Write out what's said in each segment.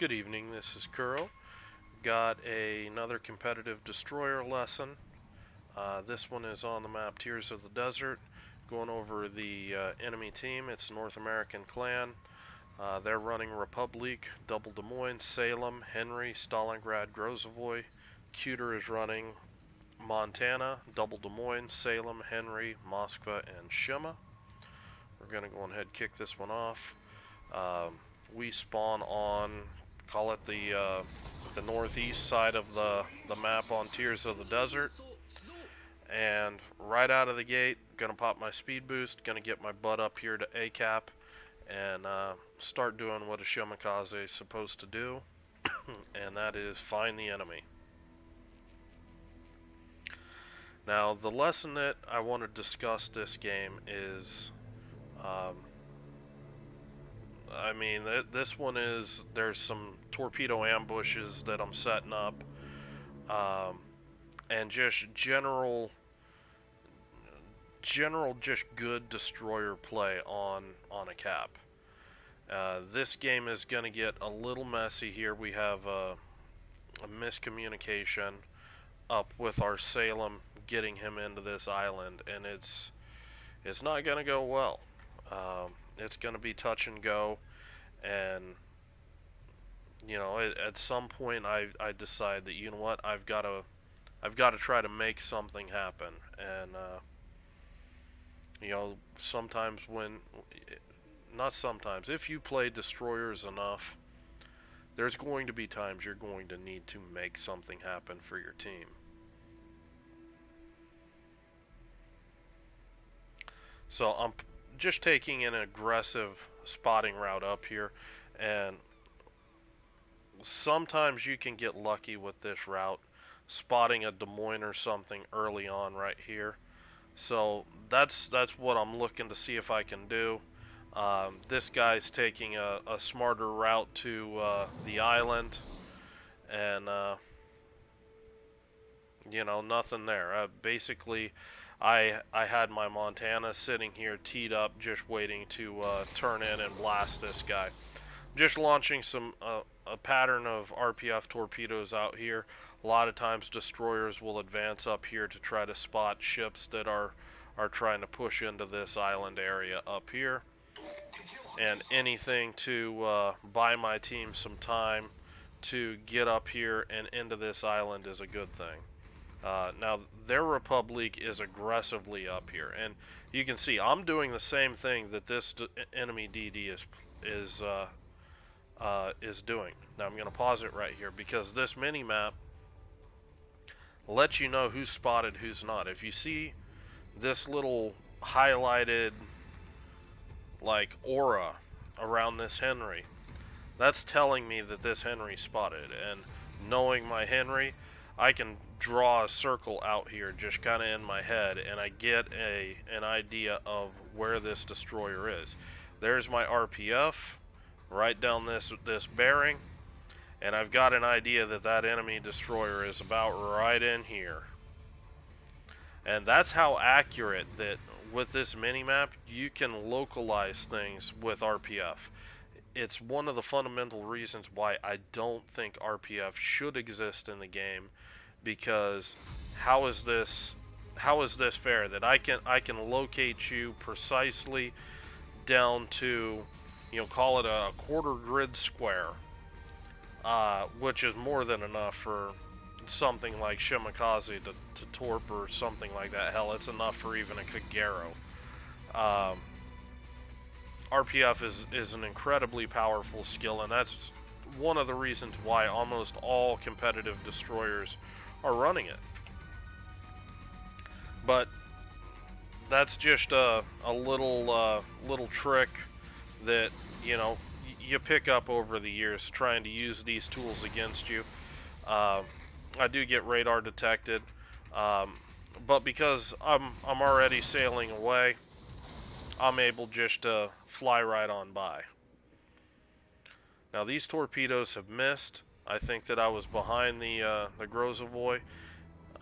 Good evening, this is Kuro. Got another competitive destroyer lesson. This one is on the map Tears of the Desert, going over the enemy team. It's North American clan. They're running Republic, Double Des Moines, Salem, Henry, Stalingrad, Grozovoy. Cuter is running Montana, Double Des Moines, Salem, Henry, Moskva, and Shima. We're going to go ahead and kick this one off. We spawn on, call it the northeast side of the map on Tears of the Desert, and right out of the gate, gonna pop my speed boost, gonna get my butt up here to ACAP, and start doing what a Shimakaze is supposed to do, and that is find the enemy. Now, the lesson that I want to discuss this game is, this one is, there's some torpedo ambushes that I'm setting up, and just general just good destroyer play on a cap. This game is going to get a little messy here. We have a miscommunication up with our Salem getting him into this island, and it's not going to go well. It's going to be touch and go, and at some point I decide that, you know what, I've got to try to make something happen. And sometimes not sometimes, if you play destroyers enough, there's going to be times you're going to need to make something happen for your team. So I'm just taking an aggressive spotting route up here, and sometimes you can get lucky with this route, spotting a Des Moines or something early on right here. So that's what I'm looking to see if I can do. This guy's taking a smarter route to the island, and nothing there. Basically, I had my Montana sitting here teed up, just waiting to turn in and blast this guy. Just launching a pattern of RPF torpedoes out here. A lot of times destroyers will advance up here to try to spot ships that are trying to push into this island area up here. And anything to buy my team some time to get up here and into this island is a good thing. Now, their Republic is aggressively up here, and you can see I'm doing the same thing that this enemy DD is doing. Now I'm going to pause it right here because this mini map lets you know who's spotted, who's not. If you see this little highlighted like aura around this Henry, that's telling me that this Henry's spotted. And knowing my Henry, I can draw a circle out here just kind of in my head, and I get an idea of where this destroyer is. There's my RPF right down this bearing, and I've got an idea that that enemy destroyer is about right in here. And that's how accurate that with this minimap you can localize things with RPF. It's one of the fundamental reasons why I don't think RPF should exist in the game, because how is this fair that I can locate you precisely down to, call it a quarter grid square, which is more than enough for something like Shimakaze to torp or something like that. Hell, it's enough for even a Kagero. RPF is an incredibly powerful skill, and that's one of the reasons why almost all competitive destroyers are running it. But that's just a little trick that you pick up over the years trying to use these tools against you. I do get radar detected, but because I'm already sailing away, I'm able just to fly right on by. Now these torpedoes have missed. I think that I was behind the Grozovoy,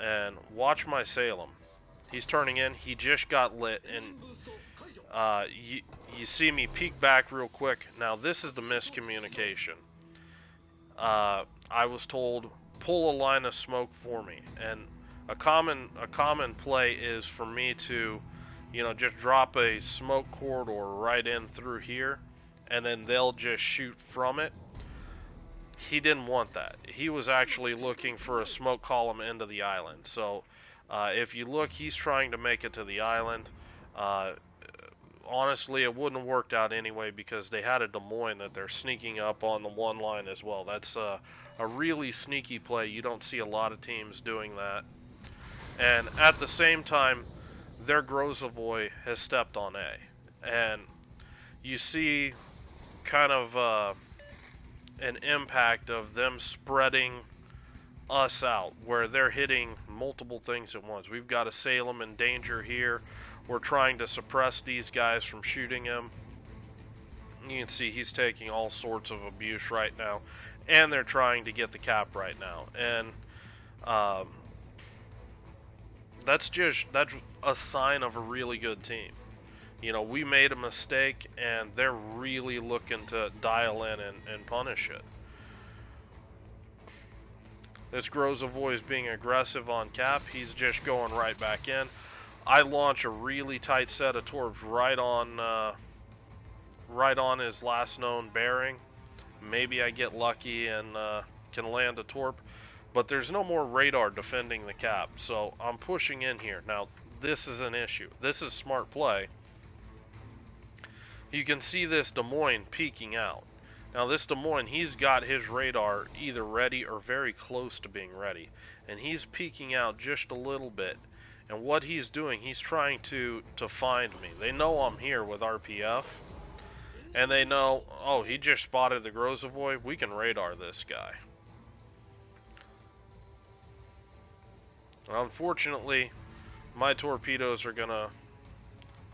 and watch my Salem. He's turning in. He just got lit, and you see me peek back real quick. Now this is the miscommunication. I was told, pull a line of smoke for me. And a common play is for me to, just drop a smoke corridor right in through here, and then they'll just shoot from it. He didn't want that. He was actually looking for a smoke column into the island. So if you look, he's trying to make it to the island. Uh, Honestly, it wouldn't have worked out anyway because they had a Des Moines that they're sneaking up on the one line as well. That's a really sneaky play. You don't see a lot of teams doing that. And at the same time, their Grozavoy has stepped on A. And you see kind of an impact of them spreading us out, where they're hitting multiple things at once. We've got a Salem in danger here. We're trying to suppress these guys from shooting him. You can see he's taking all sorts of abuse right now, and they're trying to get the cap right now. And that's a sign of a really good team. We made a mistake, and they're really looking to dial in and punish it. This Grozavoy is being aggressive on cap. He's just going right back in. I launch a really tight set of torps right on his last known bearing. Maybe I get lucky and can land a torp, but there's no more radar defending the cap, so I'm pushing in here. Now, this is an issue. This is smart play. You can see this Des Moines peeking out. Now this Des Moines, he's got his radar either ready or very close to being ready. And he's peeking out just a little bit. And what he's doing, he's trying to find me. They know I'm here with RPF. And they know, oh, he just spotted the Grozavoy. We can radar this guy. Unfortunately, my torpedoes are going to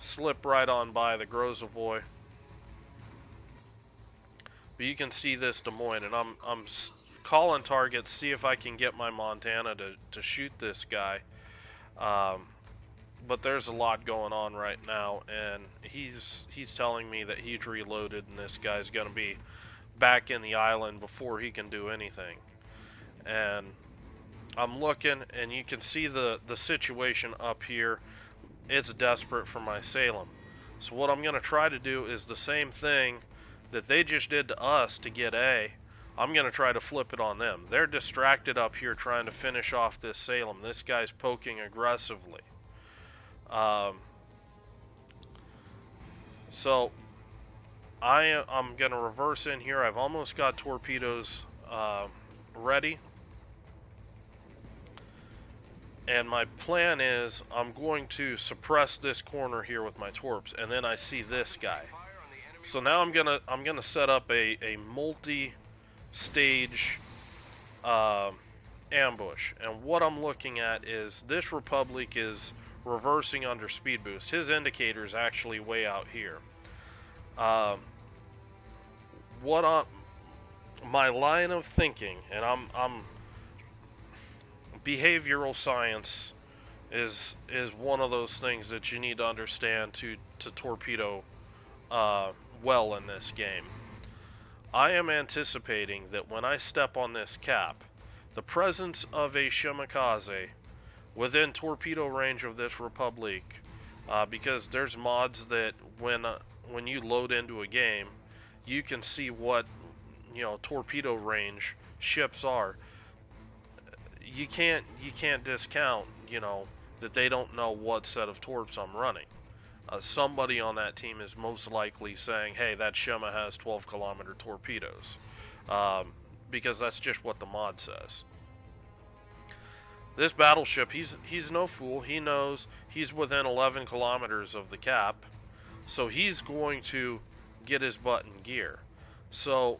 slip right on by the Grozavoy. But you can see this Des Moines, and I'm calling targets, see if I can get my Montana to shoot this guy. But there's a lot going on right now, and he's telling me that he's reloaded, and this guy's going to be back in the island before he can do anything. And I'm looking, and you can see the situation up here. It's desperate for my Salem. So what I'm going to try to do is the same thing that they just did to us to get A. I'm going to try to flip it on them. They're distracted up here trying to finish off this Salem. This guy's poking aggressively. So I'm going to reverse in here. I've almost got torpedoes ready. And my plan is I'm going to suppress this corner here with my torps, and then I see this guy. So now I'm gonna set up a multi-stage ambush, and what I'm looking at is this Republic is reversing under speed boost. His indicator is actually way out here. My line of thinking, and I'm behavioral science is one of those things that you need to understand to torpedo well in this game. I am anticipating that when I step on this cap, the presence of a Shimakaze within torpedo range of this Republic, because there's mods that when you load into a game, you can see what torpedo range ships are. You can't discount that they don't know what set of torps I'm running. Somebody on that team is most likely saying, hey, that Shima has 12-kilometer torpedoes, because that's just what the mod says. This battleship, he's no fool. He knows he's within 11 kilometers of the cap, so he's going to get his butt in gear. So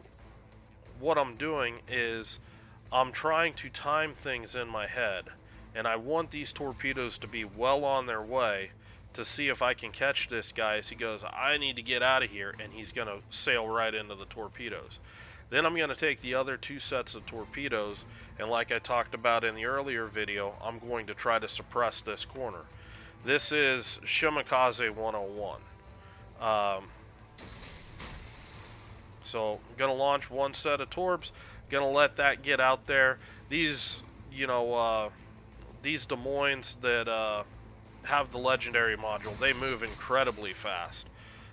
what I'm doing is I'm trying to time things in my head, and I want these torpedoes to be well on their way to see if I can catch this guy as he goes, I need to get out of here, and he's going to sail right into the torpedoes. Then I'm going to take the other two sets of torpedoes, and like I talked about in the earlier video, I'm going to try to suppress this corner. This is Shimakaze 101. So So I'm gonna launch one set of torps. Gonna let that get out there. These, these Des Moines that have the legendary module, they move incredibly fast.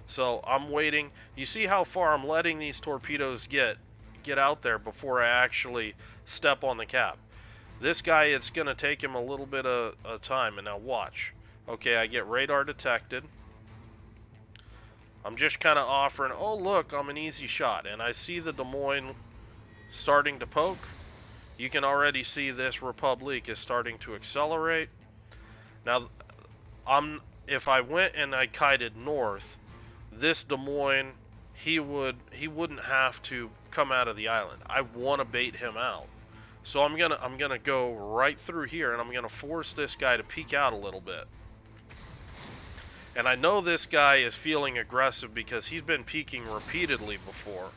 So I'm waiting. You see how far I'm letting these torpedoes get out there before I actually step on the cap. This guy, it's going to take him a little bit of time. And now watch. Okay, I get radar detected. I'm just kind of offering, oh look, I'm an easy shot. And I see the Des Moines starting to poke. You can already see this Republic is starting to accelerate. Now, if I went and I kited north, this Des Moines, he wouldn't have to come out of the island. I want to bait him out. So I'm gonna go right through here, and I'm gonna force this guy to peek out a little bit. And I know this guy is feeling aggressive because he's been peeking repeatedly before.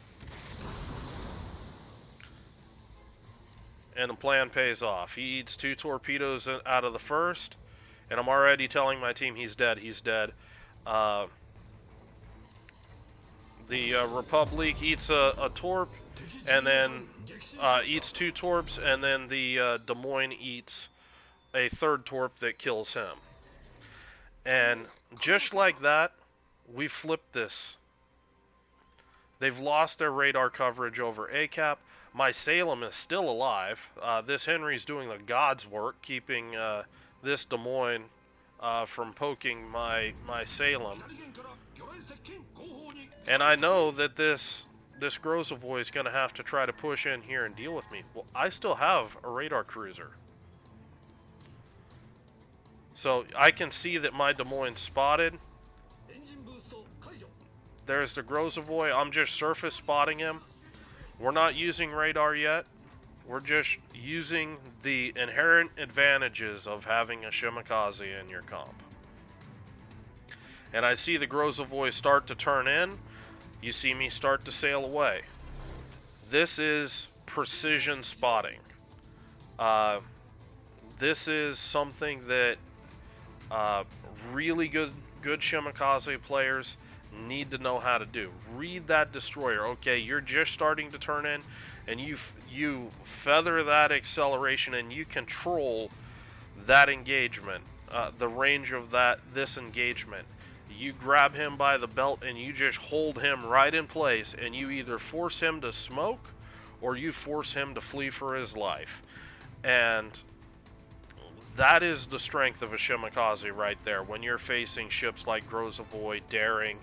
And the plan pays off. He eats 2 torpedoes out of the first, and I'm already telling my team he's dead. He's dead. The Republic eats a torp, and then eats 2 torps, and then the Des Moines eats a 3rd torp that kills him. And just like that, we flipped this. They've lost their radar coverage over ACAP. My Salem is still alive. This Henry's doing the God's work, keeping this Des Moines from poking my Salem. And I know that this Grozovoy is going to have to try to push in here and deal with me. Well, I still have a radar cruiser. So I can see that my Des Moines spotted. There's the Grozovoy. I'm just surface spotting him. We're not using radar yet. We're just using the inherent advantages of having a Shimakaze in your comp. And I see the Grozovoy start to turn in. You see me start to sail away. This is precision spotting. This is something that really good Shimakaze players need to know how to do. Read that destroyer. Okay, you're just starting to turn in, and you feather that acceleration, and you control that engagement, the range of this engagement. You grab him by the belt and you just hold him right in place, and you either force him to smoke or you force him to flee for his life. And that is the strength of a Shimakaze right there when you're facing ships like Grozovoy, Daring,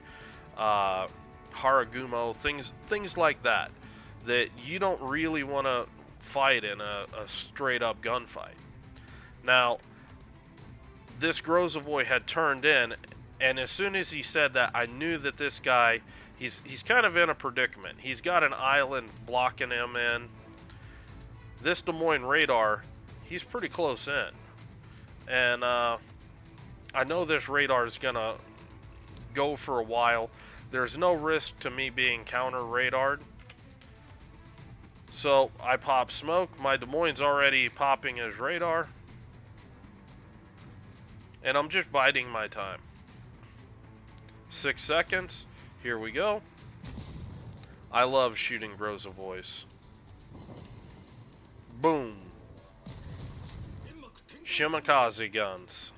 Haragumo, things like that you don't really want to fight in a straight up gunfight. Now, this Grozovoy had turned in, and as soon as he said that, I knew that this guy, he's kind of in a predicament. He's got an island blocking him in. This Des Moines radar, he's pretty close in. And I know this radar is going to go for a while. There's no risk to me being counter-radared. So I pop smoke. My Des Moines already popping his radar. And I'm just biding my time. 6 seconds. Here we go. I love shooting Grozovoys. Boom. Shimakaze guns.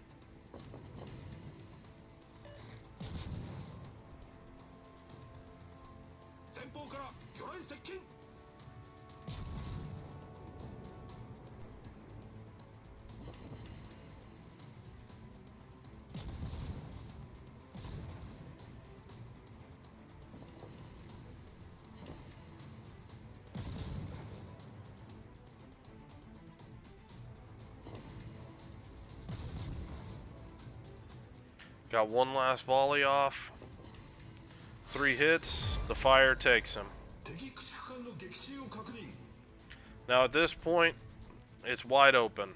Got one last volley off. 3 hits. The fire takes him. Now at this point, it's wide open.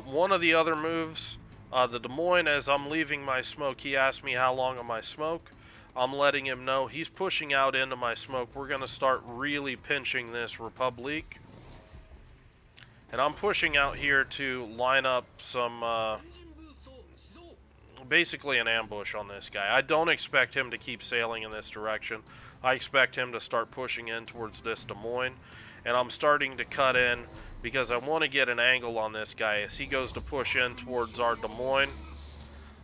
One of the other moves, the Des Moines, as I'm leaving my smoke, he asked me how long am I smoke. I'm letting him know he's pushing out into my smoke. We're going to start really pinching this Republic. And I'm pushing out here to line up some, basically an ambush on this guy. I don't expect him to keep sailing in this direction. I expect him to start pushing in towards this Des Moines. And I'm starting to cut in because I want to get an angle on this guy. As he goes to push in towards our Des Moines,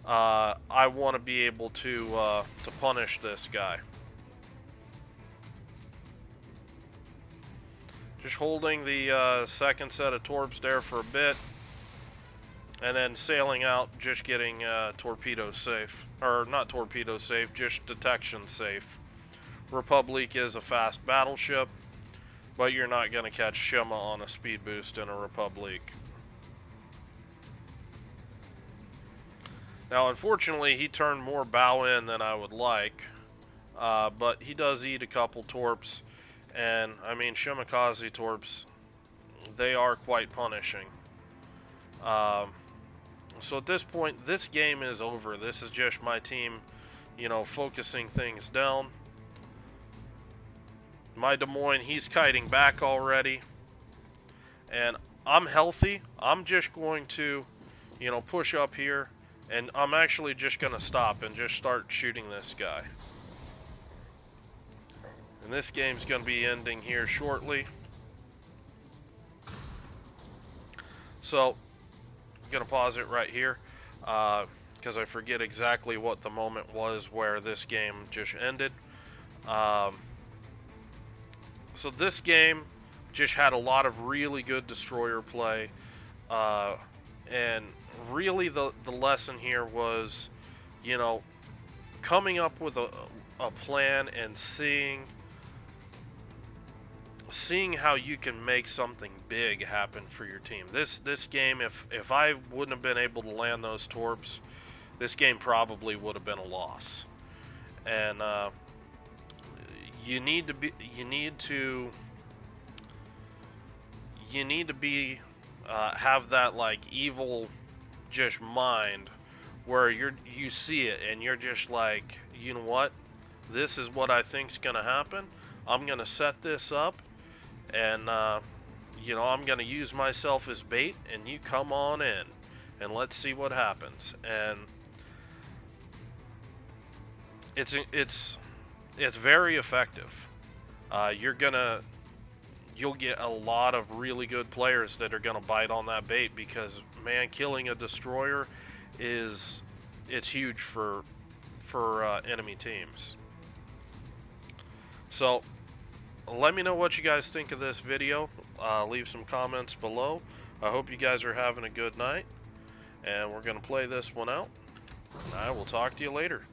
I want to be able to punish this guy. Just holding the second set of torps there for a bit, and then sailing out, just getting torpedo safe. Or not torpedo safe, just detection safe. Republic is a fast battleship, but you're not going to catch Shima on a speed boost in a Republic. Now, unfortunately, he turned more bow in than I would like, but he does eat a couple torps, and I mean, Shimakaze torps, they are quite punishing. So at this point, this game is over. This is just my team, you know, focusing things down. My Des Moines, he's kiting back already, and I'm healthy. I'm just going to, you know, push up here. And I'm actually just going to stop and just start shooting this guy. And this game's going to be ending here shortly. So, I'm going to pause it right here. Because I forget exactly what the moment was where this game just ended. So this game just had a lot of really good destroyer play. And really the lesson here was, you know, coming up with a plan and seeing how you can make something big happen for your team. This game, if I wouldn't have been able to land those torps, this game probably would have been a loss. And you need to have that like evil just mind where you see it and you're just like, you know what, this is what I think's gonna happen. I'm gonna set this up, and you know, I'm gonna use myself as bait, and you come on in and let's see what happens. And it's very effective. You'll get a lot of really good players that are gonna bite on that bait, because man, killing a destroyer it's huge for enemy teams. So let me know what you guys think of this video. Leave some comments below. I hope you guys are having a good night, and we're gonna play this one out. I will talk to you later.